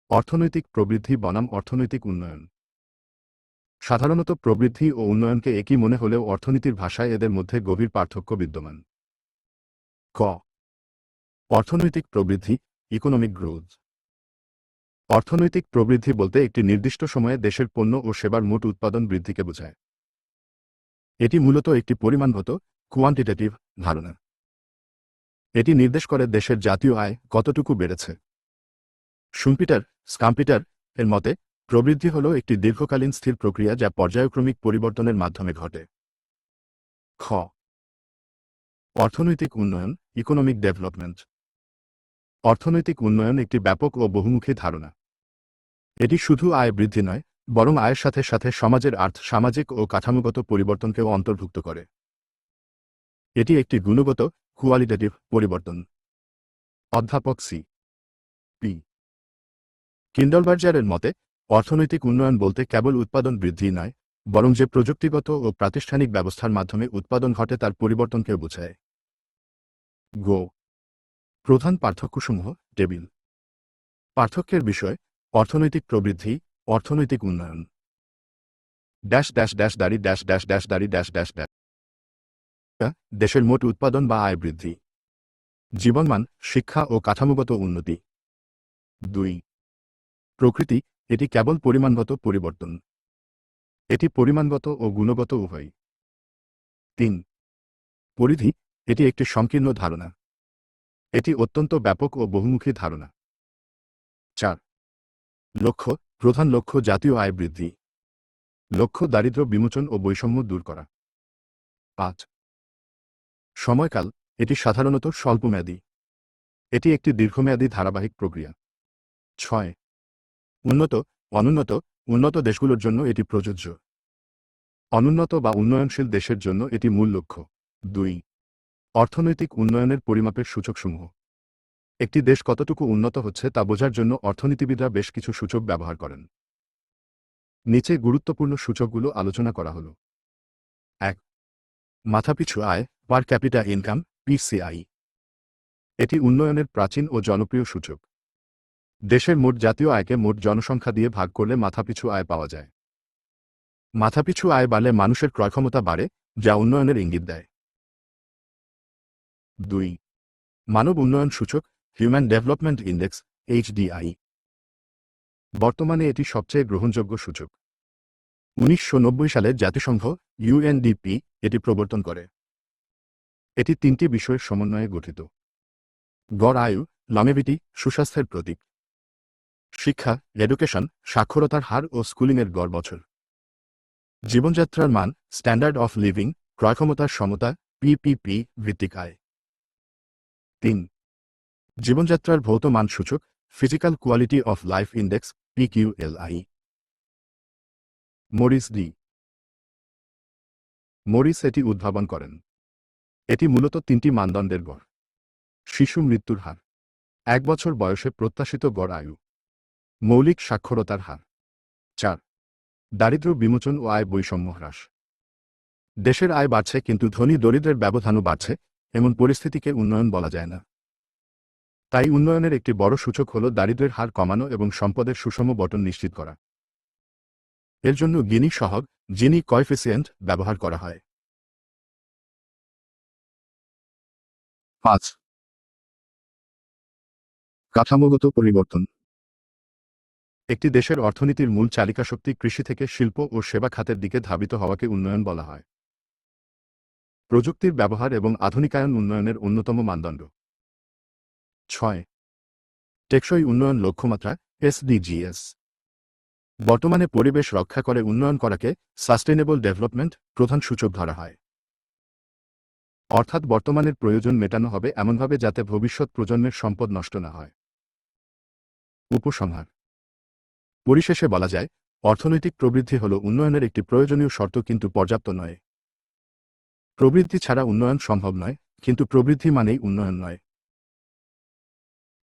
অর্থনৈতিক প্রবৃদ্ধি বনাম অর্থনৈতিক উন্নয়ন। সাধারণত প্রবৃদ্ধি ও উন্নয়নকে একই মনে হলেও অর্থনীতির ভাষায় এদের মধ্যে গভীর পার্থক্য বিদ্যমান। ক। অর্থনৈতিক প্রবৃদ্ধি, ইকোনমিক গ্রোথ। অর্থনৈতিক প্রবৃদ্ধি বলতে একটি নির্দিষ্ট সময়ে দেশের পণ্য ও সেবার মোট উৎপাদন বৃদ্ধিকে বোঝায়। এটি মূলত একটি পরিমাণগত, কোয়ান্টিটেটিভ ধারণা। এটি নির্দেশ করে দেশের জাতীয় আয় কতটুকু বেড়েছে। শুম্পিটার, স্কাম্পিটার এর মতে প্রবৃদ্ধি হল একটি দীর্ঘকালীন স্থির প্রক্রিয়া যা পর্যায়ক্রমিক পরিবর্তনের মাধ্যমে ঘটে। খ। অর্থনৈতিক উন্নয়ন, ইকোনমিক ডেভেলপমেন্ট। অর্থনৈতিক উন্নয়ন একটি ব্যাপক ও বহুমুখী ধারণা। এটি শুধু আয় বৃদ্ধি নয়, বরং আয়ের সাথে সাথে সমাজের সামাজিক ও কাঠামোগত পরিবর্তনকেও অন্তর্ভুক্ত করে। এটি একটি গুণগত, কোয়ালিটেটিভ পরিবর্তন। অধ্যাপক সি পি কিন্ডলবার্জারের মতে অর্থনৈতিক উন্নয়ন বলতে কেবল উৎপাদন বৃদ্ধি নয়, বরং যে প্রযুক্তিগত ও প্রাতিষ্ঠানিক ব্যবস্থার মাধ্যমে উৎপাদন ঘটে তার পরিবর্তনকেও বোঝায়। গো। প্রধান পার্থক্যসমূহ টেবিল। পার্থক্যের বিষয়: অর্থনৈতিক প্রবৃদ্ধি, অর্থনৈতিক উন্নয়ন। ড্যাশ ড্যাশ ড্যাশ দাড়ি ড্যাশ ড্যাশ ড্যাশ দাড়ি ড্যাশ ড্যাশ ড্যাশ। দেশের মোট উৎপাদন বা আয় বৃদ্ধি। জীবনমান, শিক্ষা ও কাঠামোগত উন্নতি। 2। প্রকৃতি, এটি কেবল পরিমাণগত পরিবর্তন। এটি পরিমাণগত ও গুণগত উভয়। 3। পরিধি, এটি একটি সংকীর্ণ ধারণা। এটি অত্যন্ত ব্যাপক ও বহুমুখী ধারণা। 4। লক্ষ্য, প্রধান লক্ষ্য জাতীয় আয় বৃদ্ধি। লক্ষ্য দারিদ্র্য বিমোচন ও বৈষম্য দূর করা। 5। সময়কাল, এটি সাধারণত স্বল্পমেয়াদী। এটি একটি দীর্ঘমেয়াদী ধারাবাহিক প্রক্রিয়া। 6। উন্নত, অনুন্নত, উন্নত দেশগুলোর জন্য এটি প্রযোজ্য। অনুন্নত বা উন্নয়নশীল দেশের জন্য এটি মূল লক্ষ্য। 2। অর্থনৈতিক উন্নয়নের পরিমাপের সূচকসমূহ। একটি দেশ কতটুকু উন্নত হচ্ছে তা বোঝার জন্য অর্থনীতিবিদরা বেশ কিছু সূচক ব্যবহার করেন। নিচে গুরুত্বপূর্ণ সূচকগুলো আলোচনা করা হল। 1। মাথাপিছু আয়, পার ক্যাপিটা ইনকাম, পিসিআই। এটি উন্নয়নের প্রাচীন ও জনপ্রিয় সূচক। দেশের মোট জাতীয় আয়কে মোট জনসংখ্যা দিয়ে ভাগ করলে মাথাপিছু আয় পাওয়া যায়। মাথাপিছু আয় বাড়লে মানুষের ক্রয়ক্ষমতা বাড়ে, যা উন্নয়নের ইঙ্গিত দেয়। 2। মানব উন্নয়ন সূচক, হিউম্যান ডেভেলপমেন্ট ইন্ডেক্স, HDI। বর্তমানে এটি সবচেয়ে গ্রহণযোগ্য সূচক। 1990 সালে জাতিসংঘ UNDP এটি প্রবর্তন করে। এটি 3টি বিষয়ের সমন্বয়ে গঠিত: গড় আয়ু, লংগেভিটি, সুস্বাস্থ্যের প্রতীক; শিক্ষা, এডুকেশন, সাক্ষরতার হার ও স্কুলিংয়ের গড় বছর; জীবনযাত্রার মান, স্ট্যান্ডার্ড অফ লিভিং, ক্রয়ক্ষমতার সমতা, PPP ভিত্তিক আয়। 3। জীবনযাত্রার ভৌত মান সূচক, physical quality of life index, PQLI। Morris D Morris এটি উদ্ভাবন করেন। এটি মূলত 3টি মানদণ্ডের গড়: শিশু মৃত্যুর হার, 1 বছর বয়সে প্রত্যাশিত গড় আয়ু, মৌলিক সাক্ষরতার হার। 4। দারিদ্র্য বিমোচন ও আয় বৈষম্য হ্রাস। দেশের আয় বাড়ছে কিন্তু ধনী দরিদ্রের ব্যবধানও বাড়ছে, এমন পরিস্থিতিকে উন্নয়ন বলা যায় না। তাই উন্নয়নের একটি বড় সূচক হল দারিদ্র্যের হার কমানো এবং সম্পদের সুষম বণ্টন নিশ্চিত করা। এর জন্য গিনি সহগ, জিনি কয়ফিসিয়েন্ট ব্যবহার করা হয়। 5। কাঠামোগত পরিবর্তন। একটি দেশের অর্থনীতির মূল চালিকাশক্তি কৃষি থেকে শিল্প ও সেবা খাতের দিকে ধাবিত হওয়াকে উন্নয়ন বলা হয়। প্রযুক্তির ব্যবহার এবং আধুনিকায়ন উন্নয়নের অন্যতম মানদণ্ড। 6। টেকসই উন্নয়ন লক্ষ্যমাত্রা, SDGs। বর্তমানে পরিবেশ রক্ষা করে উন্নয়ন করাকে সাস্টেইনেবল ডেভেলপমেন্ট প্রধান সূচক ধরা হয়। অর্থাৎ বর্তমানের প্রয়োজন মেটানো হবে এমনভাবে যাতে ভবিষ্যৎ প্রজন্মের সম্পদ নষ্ট না হয়। উপসংহার: পরিশেষে বলা যায়, অর্থনৈতিক প্রবৃদ্ধি হল উন্নয়নের একটি প্রয়োজনীয় শর্ত কিন্তু পর্যাপ্ত নয়। প্রবৃদ্ধি ছাড়া উন্নয়ন সম্ভব নয়, কিন্তু প্রবৃদ্ধি মানেই উন্নয়ন নয়।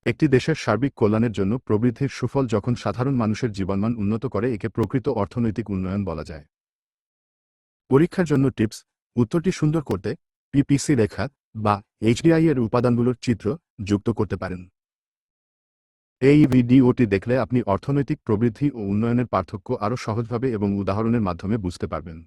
একটি দেশের সার্বিক কল্যাণের জন্য প্রবৃদ্ধির সুফল যখন সাধারণ মানুষের জীবনমান উন্নত করে একে প্রকৃত অর্থনৈতিক উন্নয়ন বলা যায়। পরীক্ষার জন্য টিপস: উত্তরটি সুন্দর করতে PPC রেখা বা HDI এর উপাদানগুলোর চিত্র যুক্ত করতে পারেন। এই ভিডিওটি দেখলে আপনি অর্থনৈতিক প্রবৃদ্ধি ও উন্নয়নের পার্থক্য আরও সহজভাবে এবং উদাহরণের মাধ্যমে বুঝতে পারবেন।